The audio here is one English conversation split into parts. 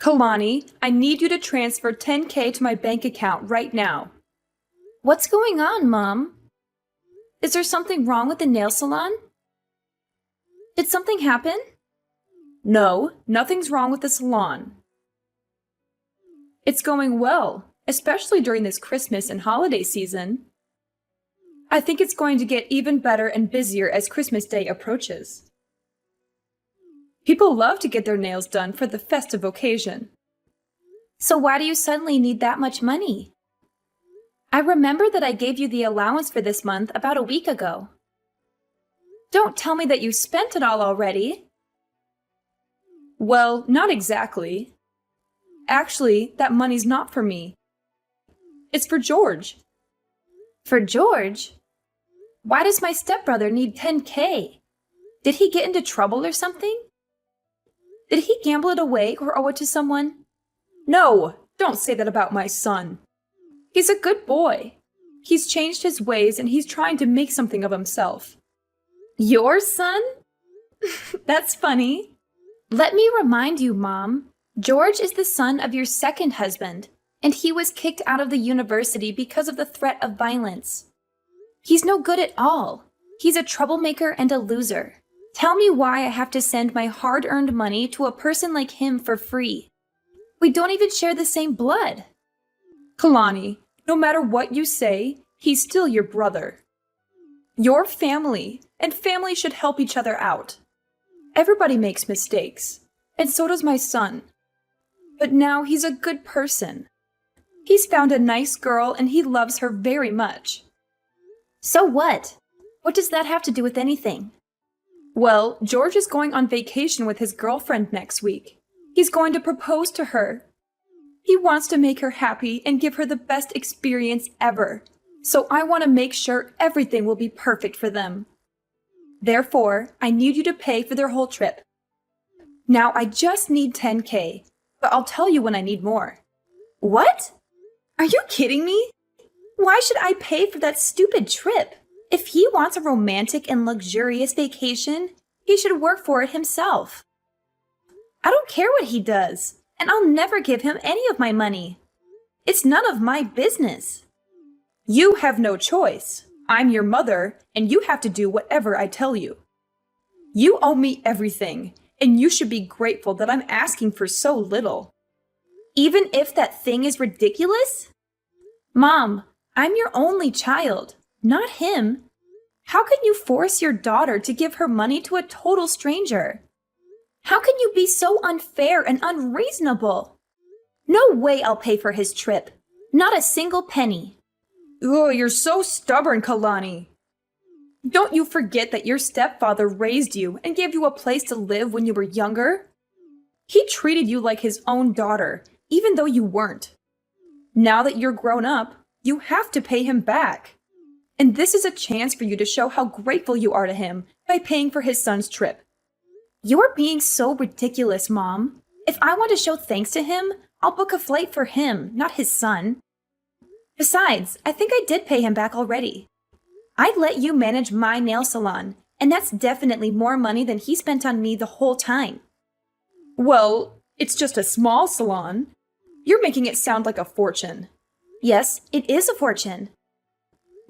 Kalani, I need you to transfer 10K to my bank account right now. What's going on, Mom? Is there something wrong with the nail salon? Did something happen? No, nothing's wrong with the salon. It's going well, especially during this Christmas and holiday season. I think it's going to get even better and busier as Christmas Day approaches. People love to get their nails done for the festive occasion. So why do you suddenly need that much money? I remember that I gave you the allowance for this month about a week ago. Don't tell me that you spent it all already. Well, not exactly. Actually, that money's not for me. It's for George. For George? Why does my stepbrother need 10K? Did he get into trouble or something? Did he gamble it away or owe it to someone? No, don't say that about my son. He's a good boy. He's changed his ways and he's trying to make something of himself. Your son? That's funny. Let me remind you, Mom. George is the son of your second husband, and he was kicked out of the university because of the threat of violence. He's no good at all. He's a troublemaker and a loser. Tell me why I have to send my hard-earned money to a person like him for free. We don't even share the same blood. Kalani, no matter what you say, he's still your brother. You're family, and family should help each other out. Everybody makes mistakes, and so does my son. But now he's a good person. He's found a nice girl and he loves her very much. So what? What does that have to do with anything? Well, George is going on vacation with his girlfriend next week. He's going to propose to her. He wants to make her happy and give her the best experience ever. So I want to make sure everything will be perfect for them. Therefore, I need you to pay for their whole trip. Now, I just need 10K, but I'll tell you when I need more. What? Are you kidding me? Why should I pay for that stupid trip? If he wants a romantic and luxurious vacation, he should work for it himself. I don't care what he does, and I'll never give him any of my money. It's none of my business. You have no choice. I'm your mother, and you have to do whatever I tell you. You owe me everything, and you should be grateful that I'm asking for so little. Even if that thing is ridiculous? Mom, I'm your only child, not him. How can you force your daughter to give her money to a total stranger? How can you be so unfair and unreasonable? No way I'll pay for his trip. Not a single penny. Oh, you're so stubborn, Kalani. Don't you forget that your stepfather raised you and gave you a place to live when you were younger? He treated you like his own daughter, even though you weren't. Now that you're grown up, you have to pay him back. And this is a chance for you to show how grateful you are to him by paying for his son's trip. You're being so ridiculous, Mom. If I want to show thanks to him, I'll book a flight for him, not his son. Besides, I think I did pay him back already. I'd let you manage my nail salon, and that's definitely more money than he spent on me the whole time. Well, it's just a small salon. You're making it sound like a fortune. Yes, it is a fortune.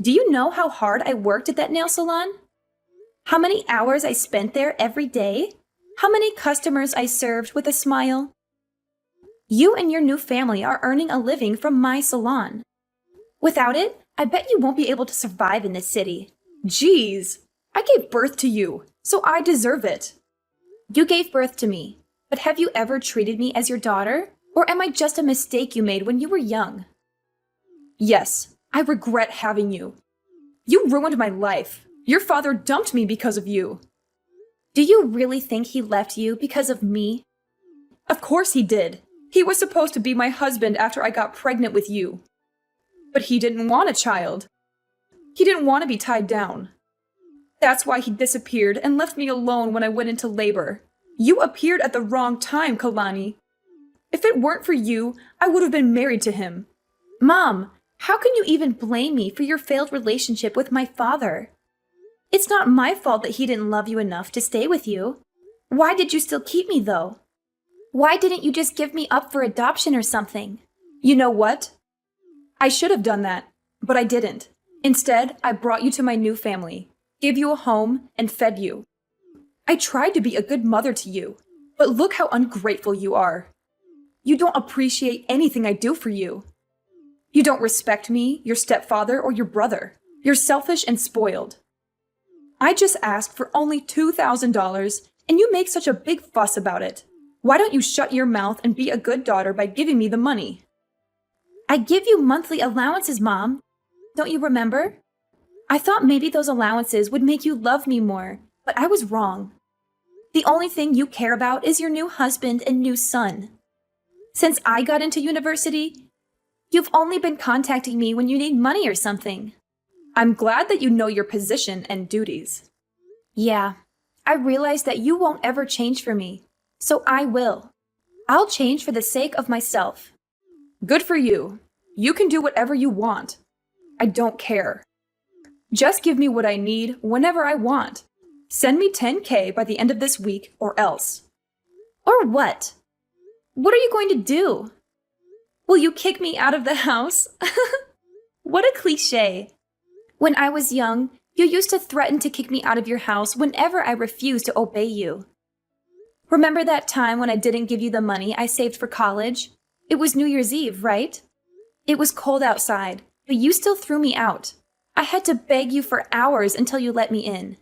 Do you know how hard I worked at that nail salon? How many hours I spent there every day? How many customers I served with a smile? You and your new family are earning a living from my salon. Without it, I bet you won't be able to survive in this city. Jeez, I gave birth to you, so I deserve it. You gave birth to me, but have you ever treated me as your daughter? Or am I just a mistake you made when you were young? Yes, I regret having you. You ruined my life. Your father dumped me because of you. Do you really think he left you because of me? Of course he did. He was supposed to be my husband after I got pregnant with you. But he didn't want a child. He didn't want to be tied down. That's why he disappeared and left me alone when I went into labor. You appeared at the wrong time, Kalani. If it weren't for you, I would have been married to him. Mom, how can you even blame me for your failed relationship with my father? It's not my fault that he didn't love you enough to stay with you. Why did you still keep me, though? Why didn't you just give me up for adoption or something? You know what? I should have done that, but I didn't. Instead, I brought you to my new family, gave you a home, and fed you. I tried to be a good mother to you, but look how ungrateful you are. You don't appreciate anything I do for you. You don't respect me, your stepfather, or your brother. You're selfish and spoiled. I just asked for only $2,000, and you make such a big fuss about it. Why don't you shut your mouth and be a good daughter by giving me the money? I give you monthly allowances, Mom. Don't you remember? I thought maybe those allowances would make you love me more, but I was wrong. The only thing you care about is your new husband and new son. Since I got into university, you've only been contacting me when you need money or something. I'm glad that you know your position and duties. Yeah, I realize that you won't ever change for me, so I will. I'll change for the sake of myself. Good for you. You can do whatever you want. I don't care. Just give me what I need whenever I want. Send me $10,000 by the end of this week or else. Or what? What are you going to do? Will you kick me out of the house? What a cliche. When I was young, you used to threaten to kick me out of your house whenever I refused to obey you. Remember that time when I didn't give you the money I saved for college? It was New Year's Eve, right? It was cold outside, but you still threw me out. I had to beg you for hours until you let me in.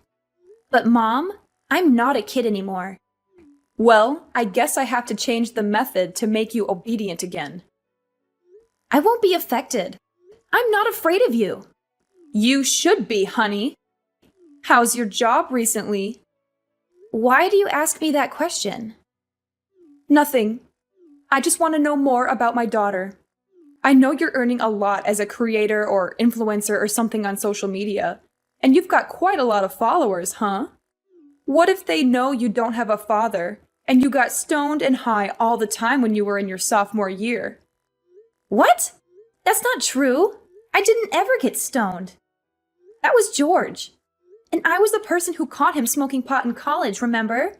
But Mom, I'm not a kid anymore. Well, I guess I have to change the method to make you obedient again. I won't be affected. I'm not afraid of you. You should be, honey. How's your job recently? Why do you ask me that question? Nothing. I just want to know more about my daughter. I know you're earning a lot as a creator or influencer or something on social media, and you've got quite a lot of followers, huh? What if they know you don't have a father, and you got stoned and high all the time when you were in your sophomore year? What? That's not true. I didn't ever get stoned. That was George. And I was the person who caught him smoking pot in college, remember?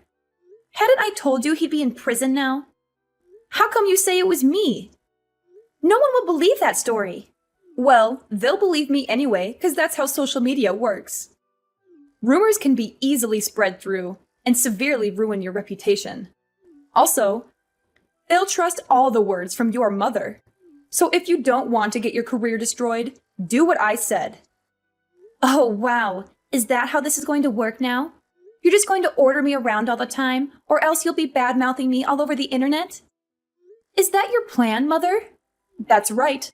Hadn't I told you he'd be in prison now? How come you say it was me? No one will believe that story. Well, they'll believe me anyway, because that's how social media works. Rumors can be easily spread through and severely ruin your reputation. Also, they'll trust all the words from your mother. So if you don't want to get your career destroyed, do what I said. Oh, wow. Is that how this is going to work now? You're just going to order me around all the time, or else you'll be bad-mouthing me all over the internet? Is that your plan, Mother? That's right.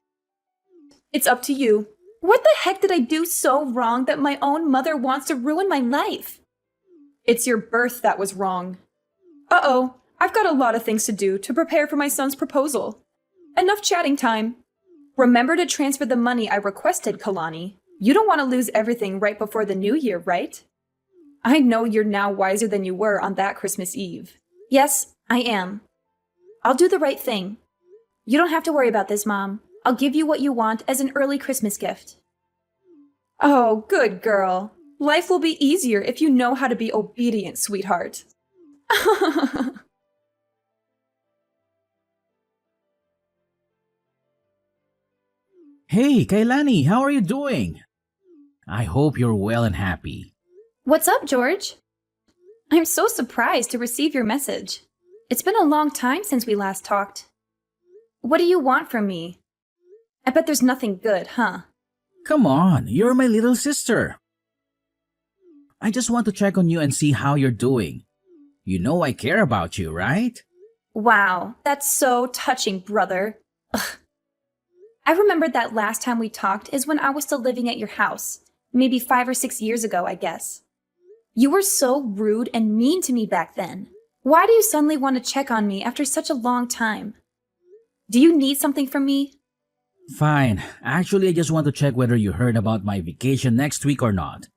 It's up to you. What the heck did I do so wrong that my own mother wants to ruin my life? It's your birth that was wrong. Uh-oh, I've got a lot of things to do to prepare for my son's proposal. Enough chatting time. Remember to transfer the money I requested, Kalani. You don't want to lose everything right before the new year, right? I know you're now wiser than you were on that Christmas Eve. Yes, I am. I'll do the right thing. You don't have to worry about this, Mom. I'll give you what you want as an early Christmas gift. Oh, good girl. Life will be easier if you know how to be obedient, sweetheart. Hey, Kailani, how are you doing? I hope you're well and happy. What's up, George? I'm so surprised to receive your message. It's been a long time since we last talked. What do you want from me? I bet there's nothing good, huh? Come on, you're my little sister. I just want to check on you and see how you're doing. You know I care about you, right? Wow, that's so touching, brother. Ugh. I remembered that last time we talked is when I was still living at your house. Maybe 5 or 6 years ago, I guess. You were so rude and mean to me back then. Why do you suddenly want to check on me after such a long time? Do you need something from me? Fine. Actually, I just want to check whether you heard about my vacation next week or not.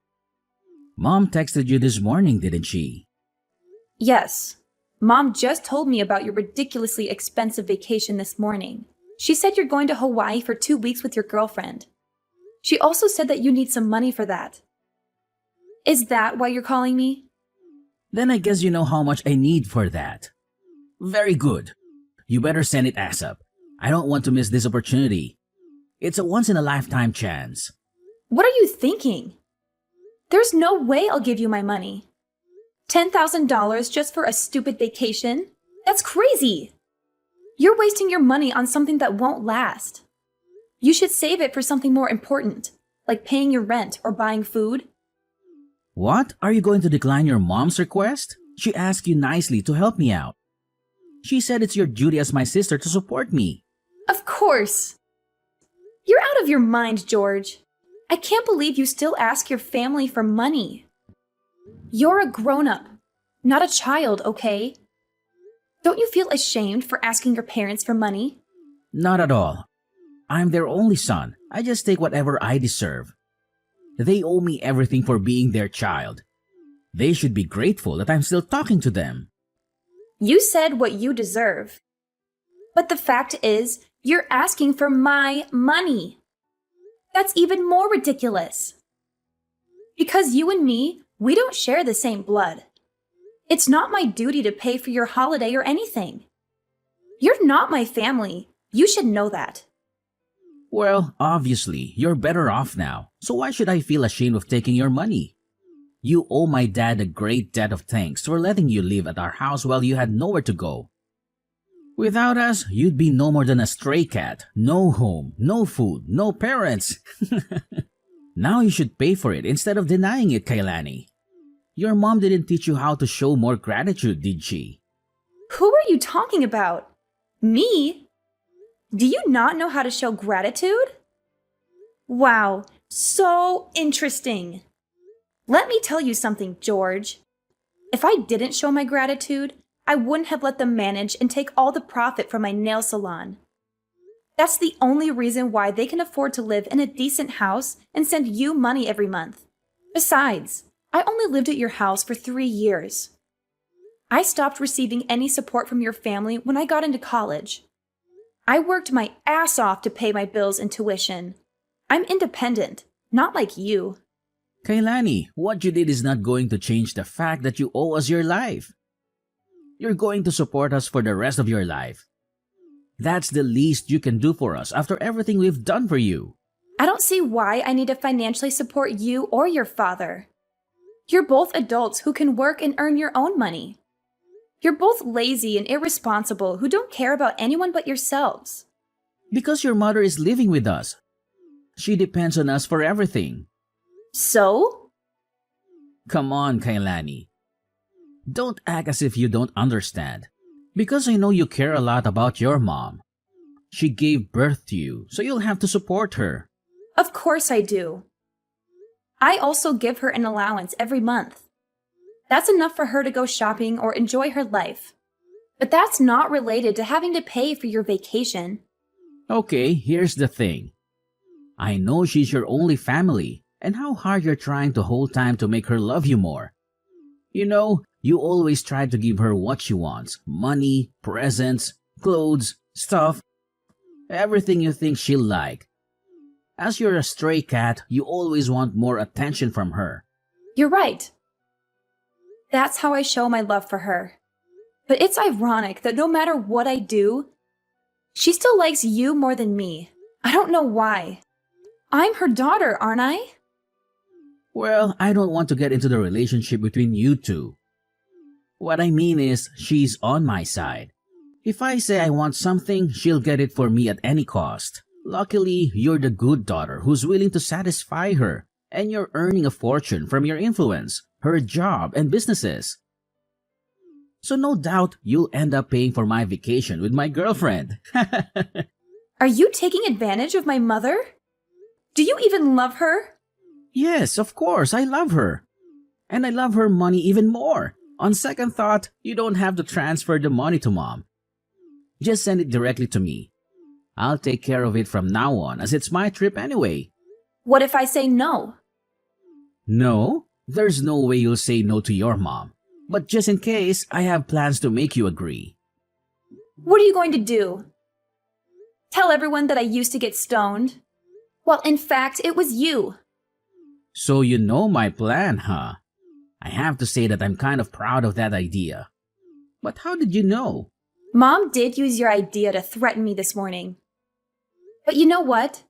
Mom texted you this morning, didn't she? Yes. Mom just told me about your ridiculously expensive vacation this morning. She said you're going to Hawaii for 2 weeks with your girlfriend. She also said that you need some money for that. Is that why you're calling me? Then I guess you know how much I need for that. Very good. You better send it ASAP. I don't want to miss this opportunity. It's a once-in-a-lifetime chance. What are you thinking? There's no way I'll give you my money. $10,000 just for a stupid vacation? That's crazy! You're wasting your money on something that won't last. You should save it for something more important, like paying your rent or buying food. What? Are you going to decline your mom's request? She asked you nicely to help me out. She said it's your duty as my sister to support me. Of course! You're out of your mind, George. I can't believe you still ask your family for money. You're a grown-up, not a child, okay? Don't you feel ashamed for asking your parents for money? Not at all. I'm their only son. I just take whatever I deserve. They owe me everything for being their child. They should be grateful that I'm still talking to them. You said what you deserve. But the fact is, you're asking for my money. That's even more ridiculous. Because you and me, we don't share the same blood. It's not my duty to pay for your holiday or anything. You're not my family. You should know that. Well, obviously, you're better off now, so why should I feel ashamed of taking your money? You owe my dad a great debt of thanks for letting you live at our house while you had nowhere to go. Without us, you'd be no more than a stray cat. No home, no food, no parents. Now you should pay for it instead of denying it, Kailani. Your mom didn't teach you how to show more gratitude, did she? Who are you talking about? Me? Do you not know how to show gratitude? Wow, so interesting. Let me tell you something, George. If I didn't show my gratitude, I wouldn't have let them manage and take all the profit from my nail salon. That's the only reason why they can afford to live in a decent house and send you money every month. Besides, I only lived at your house for 3 years. I stopped receiving any support from your family when I got into college. I worked my ass off to pay my bills and tuition. I'm independent, not like you. Kailani, what you did is not going to change the fact that you owe us your life. You're going to support us for the rest of your life. That's the least you can do for us after everything we've done for you. I don't see why I need to financially support you or your father. You're both adults who can work and earn your own money. You're both lazy and irresponsible who don't care about anyone but yourselves. Because your mother is living with us. She depends on us for everything. So? Come on, Kailani. Don't act as if you don't understand. Because I know you care a lot about your mom. She gave birth to you, so you'll have to support her. Of course I do. I also give her an allowance every month. That's enough for her to go shopping or enjoy her life. But that's not related to having to pay for your vacation. Okay, here's the thing. I know she's your only family, and how hard you're trying to hold time to make her love you more. You know, you always try to give her what she wants. Money, presents, clothes, stuff. Everything you think she'll like. As you're a stray cat, you always want more attention from her. You're right. That's how I show my love for her. But it's ironic that no matter what I do, she still likes you more than me. I don't know why. I'm her daughter, aren't I? Well, I don't want to get into the relationship between you two. What I mean is, she's on my side. If I say I want something, she'll get it for me at any cost. Luckily, you're the good daughter who's willing to satisfy her, and you're earning a fortune from your influence, her job, and businesses. So no doubt you'll end up paying for my vacation with my girlfriend. Are you taking advantage of my mother? Do you even love her? Yes, of course, I love her. And I love her money even more. On second thought, you don't have to transfer the money to mom. Just send it directly to me. I'll take care of it from now on as it's my trip anyway. What if I say no? No? There's no way you'll say no to your mom. But just in case, I have plans to make you agree. What are you going to do? Tell everyone that I used to get stoned? Well, in fact, it was you. So you know my plan, huh? I have to say that I'm kind of proud of that idea. But how did you know? Mom did use your idea to threaten me this morning. But you know what?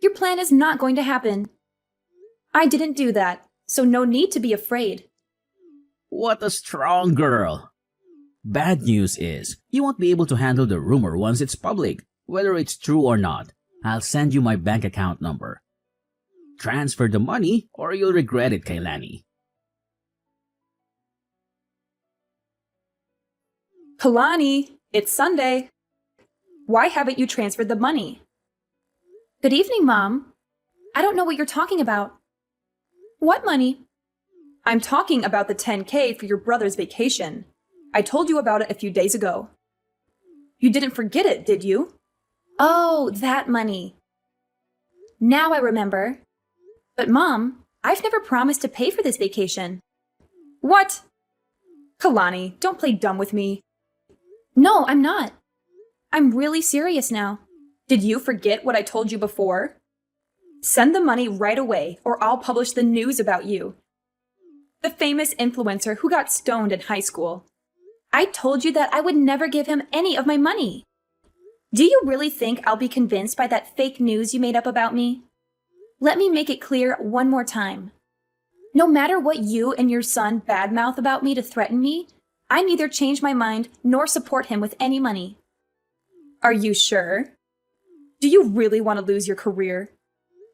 Your plan is not going to happen. I didn't do that, so no need to be afraid. What a strong girl! Bad news is, you won't be able to handle the rumor once it's public, whether it's true or not. I'll send you my bank account number. Transfer the money or you'll regret it, Kailani. Kalani, it's Sunday. Why haven't you transferred the money? Good evening, Mom. I don't know what you're talking about. What money? I'm talking about the 10K for your brother's vacation. I told you about it a few days ago. You didn't forget it, did you? Oh, that money. Now I remember. But Mom, I've never promised to pay for this vacation. What? Kalani, don't play dumb with me. No, I'm not. I'm really serious now. Did you forget what I told you before? Send the money right away, or I'll publish the news about you. The famous influencer who got stoned in high school. I told you that I would never give him any of my money. Do you really think I'll be convinced by that fake news you made up about me? Let me make it clear one more time. No matter what you and your son badmouth about me to threaten me, I neither change my mind nor support him with any money. Are you sure? Do you really want to lose your career?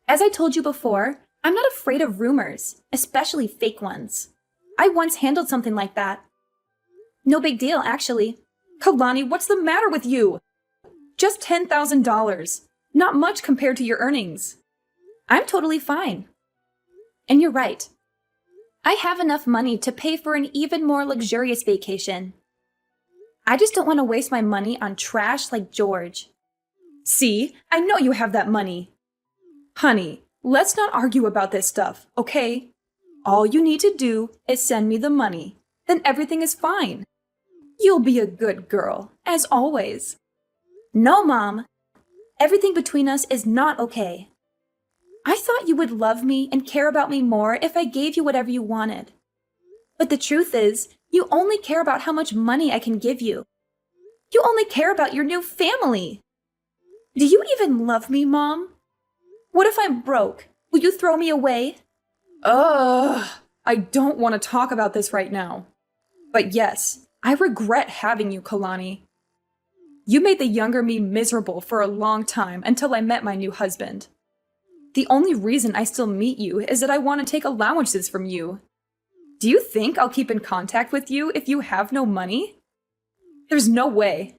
As I told you before, I'm not afraid of rumors, especially fake ones. I once handled something like that. No big deal, actually. Kalani, what's the matter with you? Just $10,000. Not much compared to your earnings. I'm totally fine. And you're right. I have enough money to pay for an even more luxurious vacation. I just don't want to waste my money on trash like George. See, I know you have that money. Honey, let's not argue about this stuff, okay? All you need to do is send me the money. Then everything is fine. You'll be a good girl, as always. No, Mom. Everything between us is not okay. I thought you would love me and care about me more if I gave you whatever you wanted. But the truth is, you only care about how much money I can give you. You only care about your new family. Do you even love me, Mom? What if I'm broke? Will you throw me away? I don't want to talk about this right now. But yes, I regret having you, Kalani. You made the younger me miserable for a long time until I met my new husband. The only reason I still meet you is that I want to take allowances from you. Do you think I'll keep in contact with you if you have no money? There's no way.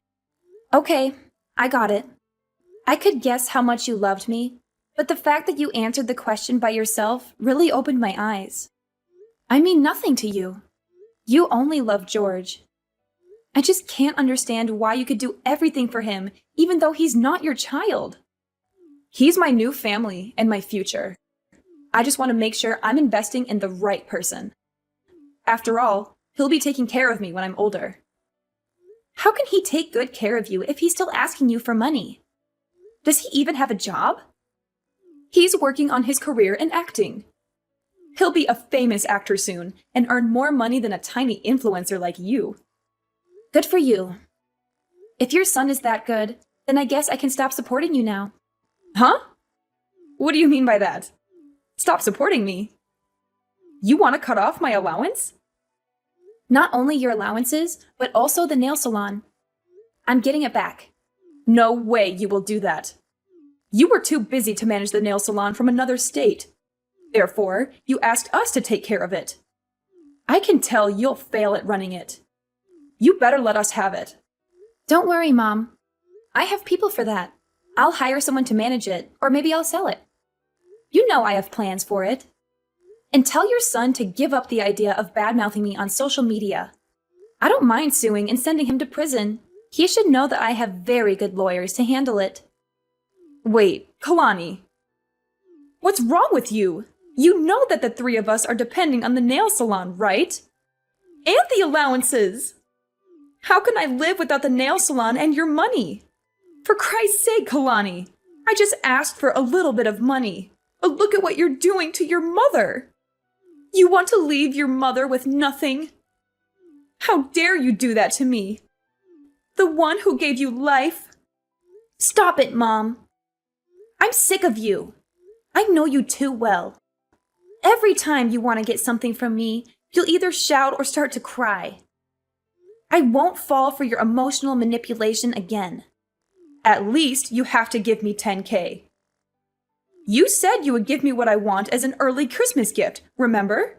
Okay, I got it. I could guess how much you loved me, but the fact that you answered the question by yourself really opened my eyes. I mean nothing to you. You only love George. I just can't understand why you could do everything for him, even though he's not your child. He's my new family and my future. I just want to make sure I'm investing in the right person. After all, he'll be taking care of me when I'm older. How can he take good care of you if he's still asking you for money? Does he even have a job? He's working on his career in acting. He'll be a famous actor soon and earn more money than a tiny influencer like you. Good for you. If your son is that good, then I guess I can stop supporting you now. Huh? What do you mean by that? Stop supporting me. You want to cut off my allowance? Not only your allowances, but also the nail salon. I'm getting it back. No way you will do that. You were too busy to manage the nail salon from another state. Therefore, you asked us to take care of it. I can tell you'll fail at running it. You better let us have it. Don't worry, Mom. I have people for that. I'll hire someone to manage it, or maybe I'll sell it. You know I have plans for it. And tell your son to give up the idea of badmouthing me on social media. I don't mind suing and sending him to prison. He should know that I have very good lawyers to handle it. Wait, Kalani. What's wrong with you? You know that the three of us are depending on the nail salon, right? And the allowances. How can I live without the nail salon and your money? For Christ's sake, Kalani. I just asked for a little bit of money. But look at what you're doing to your mother. You want to leave your mother with nothing? How dare you do that to me? The one who gave you life. Stop it, Mom. I'm sick of you. I know you too well. Every time you want to get something from me, you'll either shout or start to cry. I won't fall for your emotional manipulation again. At least you have to give me $10K. You said you would give me what I want as an early Christmas gift, remember?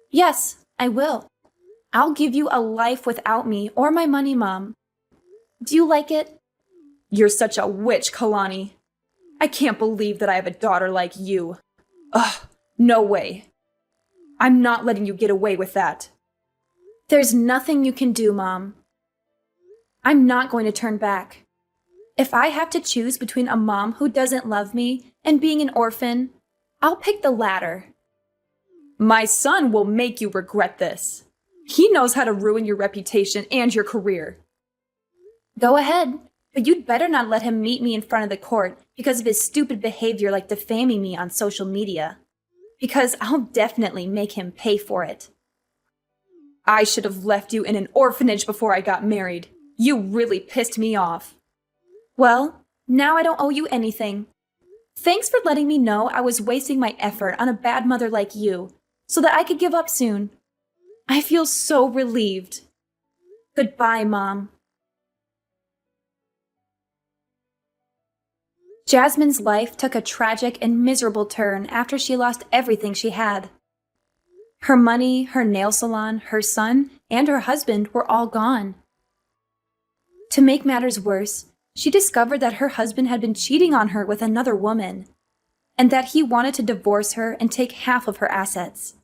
Yes, I will. I'll give you a life without me or my money, Mom. Do you like it? You're such a witch, Kalani. I can't believe that I have a daughter like you. Ugh, no way. I'm not letting you get away with that. There's nothing you can do, Mom. I'm not going to turn back. If I have to choose between a mom who doesn't love me and being an orphan, I'll pick the latter. My son will make you regret this. He knows how to ruin your reputation and your career. Go ahead, but you'd better not let him meet me in front of the court because of his stupid behavior like defaming me on social media. Because I'll definitely make him pay for it. I should have left you in an orphanage before I got married. You really pissed me off. Well, now I don't owe you anything. Thanks for letting me know I was wasting my effort on a bad mother like you, so that I could give up soon. I feel so relieved. Goodbye, Mom. Jasmine's life took a tragic and miserable turn after she lost everything she had. Her money, her nail salon, her son, and her husband were all gone. To make matters worse, she discovered that her husband had been cheating on her with another woman, and that he wanted to divorce her and take half of her assets.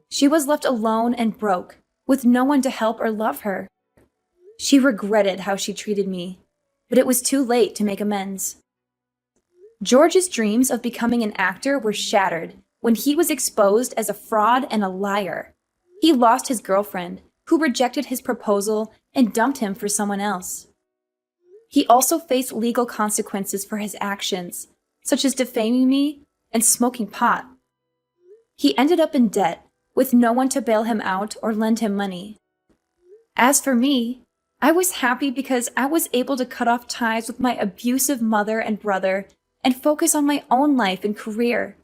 She was left alone and broke, with no one to help or love her. She regretted how she treated me, but it was too late to make amends. George's dreams of becoming an actor were shattered when he was exposed as a fraud and a liar. He lost his girlfriend, who rejected his proposal and dumped him for someone else. He also faced legal consequences for his actions, such as defaming me and smoking pot. He ended up in debt, with no one to bail him out or lend him money. As for me, I was happy because I was able to cut off ties with my abusive mother and brother and focus on my own life and career.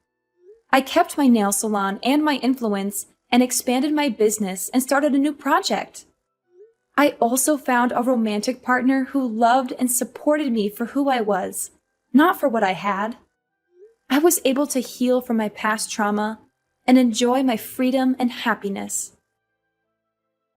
I kept my nail salon and my influence and expanded my business and started a new project. I also found a romantic partner who loved and supported me for who I was, not for what I had. I was able to heal from my past trauma and enjoy my freedom and happiness.